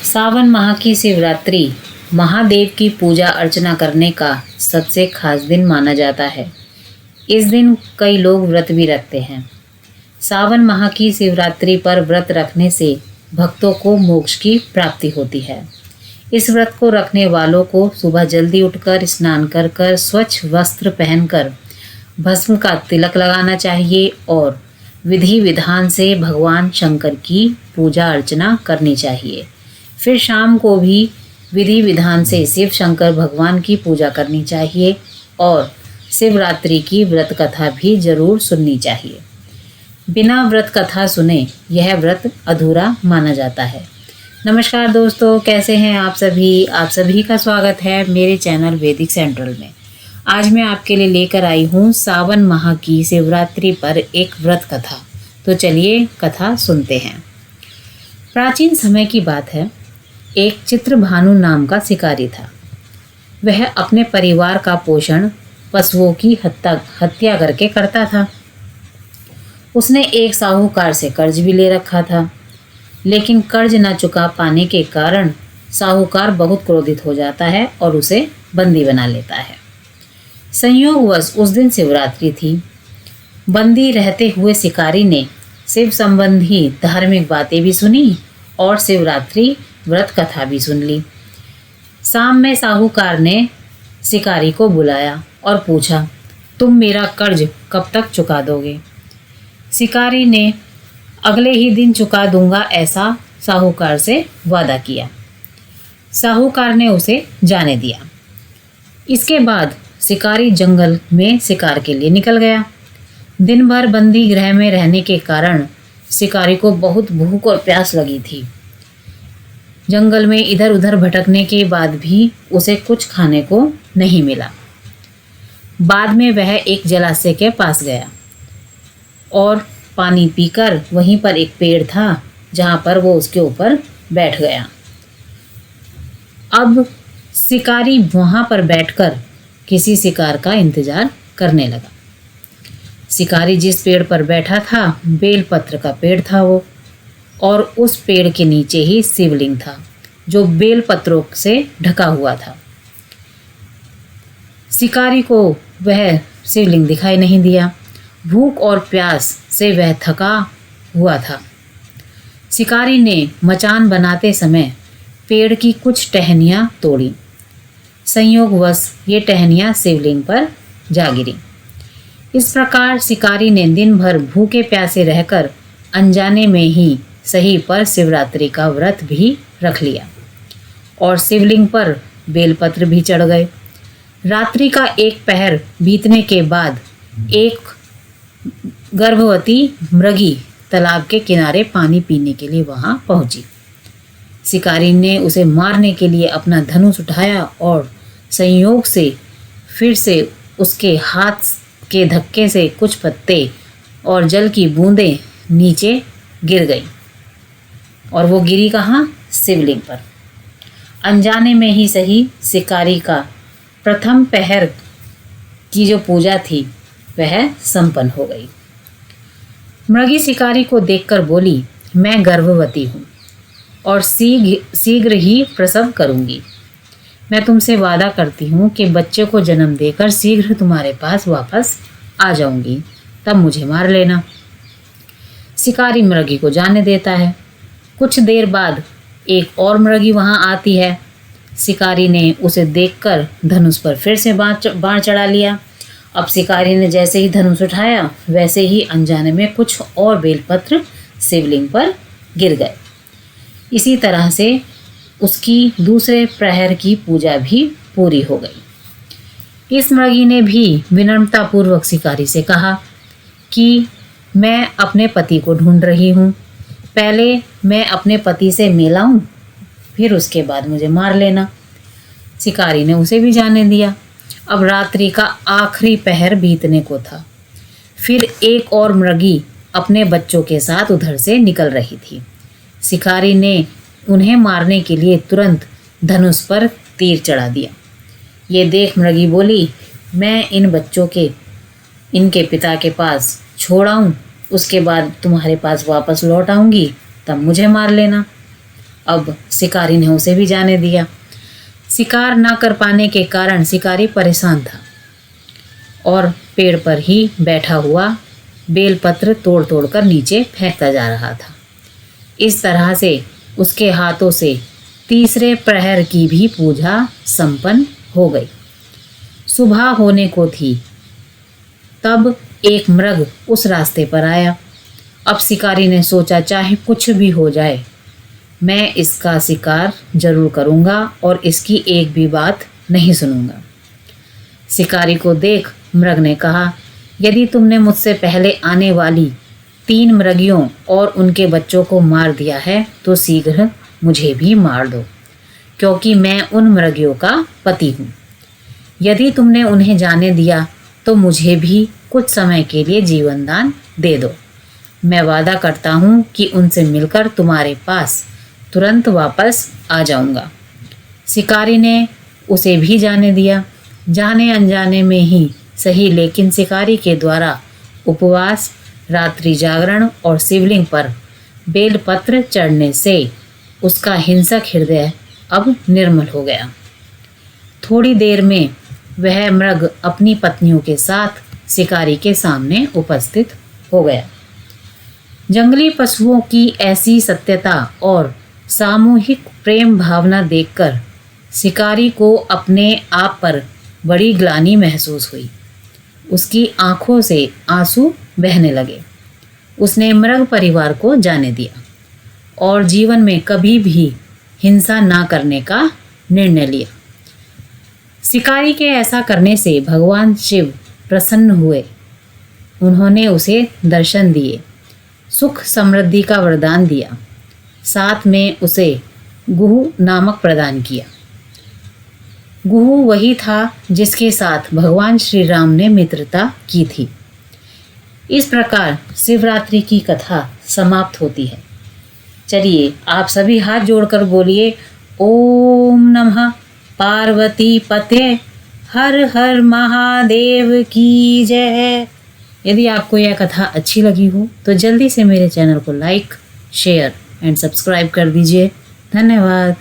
सावन माह की शिवरात्रि महादेव की पूजा अर्चना करने का सबसे खास दिन माना जाता है। इस दिन कई लोग व्रत भी रखते हैं। सावन माह की शिवरात्रि पर व्रत रखने से भक्तों को मोक्ष की प्राप्ति होती है। इस व्रत को रखने वालों को सुबह जल्दी उठकर स्नान कर स्वच्छ वस्त्र पहनकर भस्म का तिलक लगाना चाहिए और विधि विधान से भगवान शंकर की पूजा अर्चना करनी चाहिए। फिर शाम को भी विधि विधान से शिव शंकर भगवान की पूजा करनी चाहिए और शिवरात्रि की व्रत कथा भी जरूर सुननी चाहिए। बिना व्रत कथा सुने यह व्रत अधूरा माना जाता है। नमस्कार दोस्तों, कैसे हैं आप सभी? आप सभी का स्वागत है मेरे चैनल वैदिक सेंट्रल में। आज मैं आपके लिए लेकर आई हूँ सावन माह की शिवरात्रि पर एक व्रत कथा। तो चलिए कथा सुनते हैं। प्राचीन समय की बात है। एक चित्रभानु नाम का शिकारी था। वह अपने परिवार का पोषण पशुओं की हत्या करके करता था। उसने एक साहूकार से कर्ज भी ले रखा था, लेकिन कर्ज न चुका पाने के कारण साहूकार बहुत क्रोधित हो जाता है और उसे बंदी बना लेता है। संयोगवश उस दिन शिवरात्रि थी। बंदी रहते हुए शिकारी ने शिव संबंधी धार्मिक बातें भी सुनी और शिवरात्रि व्रत कथा भी सुन ली। शाम में साहूकार ने शिकारी को बुलाया और पूछा, तुम मेरा कर्ज कब तक चुका दोगे? शिकारी ने अगले ही दिन चुका दूंगा ऐसा साहूकार से वादा किया। साहूकार ने उसे जाने दिया। इसके बाद शिकारी जंगल में शिकार के लिए निकल गया। दिन भर बंदी गृह में रहने के कारण शिकारी को बहुत भूख और प्यास लगी थी। जंगल में इधर उधर भटकने के बाद भी उसे कुछ खाने को नहीं मिला। बाद में वह एक जलाशय के पास गया और पानी पीकर वहीं पर एक पेड़ था जहां पर वो उसके ऊपर बैठ गया। अब शिकारी वहां पर बैठकर किसी शिकार का इंतजार करने लगा। शिकारी जिस पेड़ पर बैठा था बेलपत्र का पेड़ था वो, और उस पेड़ के नीचे ही शिवलिंग था जो बेलपत्रों से ढका हुआ था। शिकारी को वह शिवलिंग दिखाई नहीं दिया। भूख और प्यास से वह थका हुआ था। शिकारी ने मचान बनाते समय पेड़ की कुछ टहनियाँ तोड़ी। संयोगवश ये टहनियाँ शिवलिंग पर जा गिरी। इस प्रकार शिकारी ने दिन भर भूखे प्यासे रहकर अनजाने में ही सही पर शिवरात्रि का व्रत भी रख लिया और शिवलिंग पर बेलपत्र भी चढ़ गए। रात्रि का एक पहर बीतने के बाद एक गर्भवती मृगी तालाब के किनारे पानी पीने के लिए वहां पहुंची। शिकारी ने उसे मारने के लिए अपना धनुष उठाया और संयोग से फिर से उसके हाथ के धक्के से कुछ पत्ते और जल की बूंदें नीचे गिर गई और वो गिरी कहाँ? शिवलिंग पर। अनजाने में ही सही शिकारी का प्रथम पहर की जो पूजा थी वह संपन्न हो गई। मृगी शिकारी को देखकर बोली, मैं गर्भवती हूँ और शीघ्र ही प्रसव करूँगी। मैं तुमसे वादा करती हूँ कि बच्चे को जन्म देकर शीघ्र तुम्हारे पास वापस आ जाऊँगी, तब मुझे मार लेना। शिकारी मृगी को जाने देता है। कुछ देर बाद एक और मृगी वहाँ आती है। शिकारी ने उसे देखकर धनुष पर फिर से बाण चढ़ा लिया। अब शिकारी ने जैसे ही धनुष उठाया वैसे ही अनजाने में कुछ और बेलपत्र शिवलिंग पर गिर गए। इसी तरह से उसकी दूसरे प्रहर की पूजा भी पूरी हो गई। इस मृगी ने भी विनम्रतापूर्वक शिकारी से कहा कि मैं अपने पति को ढूंढ रही हूँ। पहले मैं अपने पति से मिलाऊं, फिर उसके बाद मुझे मार लेना। शिकारी ने उसे भी जाने दिया। अब रात्रि का आखिरी पहर बीतने को था। फिर एक और मृगी अपने बच्चों के साथ उधर से निकल रही थी। शिकारी ने उन्हें मारने के लिए तुरंत धनुष पर तीर चढ़ा दिया। ये देख मृगी बोली, मैं इन बच्चों के इनके पिता के पास छोड़ आऊं, उसके बाद तुम्हारे पास वापस लौट आऊंगी, तब मुझे मार लेना। अब शिकारी ने उसे भी जाने दिया। शिकार ना कर पाने के कारण शिकारी परेशान था और पेड़ पर ही बैठा हुआ बेलपत्र तोड़ तोड़ कर नीचे फेंकता जा रहा था। इस तरह से उसके हाथों से तीसरे प्रहर की भी पूजा संपन्न हो गई। सुबह होने को थी, तब एक मृग उस रास्ते पर आया। अब शिकारी ने सोचा, चाहे कुछ भी हो जाए, मैं इसका शिकार जरूर करूँगा और इसकी एक भी बात नहीं सुनूंगा। शिकारी को देख मृग ने कहा, यदि तुमने मुझसे पहले आने वाली 3 मृगियों और उनके बच्चों को मार दिया है तो शीघ्र मुझे भी मार दो, क्योंकि मैं उन मृगियों का पति हूँ। यदि तुमने उन्हें जाने दिया तो मुझे भी कुछ समय के लिए जीवन दान दे दो। मैं वादा करता हूँ कि उनसे मिलकर तुम्हारे पास तुरंत वापस आ जाऊँगा। शिकारी ने उसे भी जाने दिया। जाने अनजाने में ही सही, लेकिन शिकारी के द्वारा उपवास, रात्रि जागरण और शिवलिंग पर बेलपत्र चढ़ने से उसका हिंसक हृदय अब निर्मल हो गया। थोड़ी देर में वह मृग अपनी पत्नियों के साथ शिकारी के सामने उपस्थित हो गया। जंगली पशुओं की ऐसी सत्यता और सामूहिक प्रेम भावना देखकर शिकारी को अपने आप पर बड़ी ग्लानि महसूस हुई। उसकी आंखों से आंसू बहने लगे। उसने मृग परिवार को जाने दिया और जीवन में कभी भी हिंसा ना करने का निर्णय लिया। शिकारी के ऐसा करने से भगवान शिव प्रसन्न हुए। उन्होंने उसे दर्शन दिए, सुख समृद्धि का वरदान दिया, साथ में उसे गुहू नामक प्रदान किया। गुहू वही था जिसके साथ भगवान श्री राम ने मित्रता की थी। इस प्रकार शिवरात्रि की कथा समाप्त होती है। चलिए आप सभी हाथ जोड़कर बोलिए, ओम नमः पार्वती पते हर हर महादेव की जय। यदि आपको यह कथा अच्छी लगी हो तो जल्दी से मेरे चैनल को लाइक, शेयर एंड सब्सक्राइब कर दीजिए। धन्यवाद।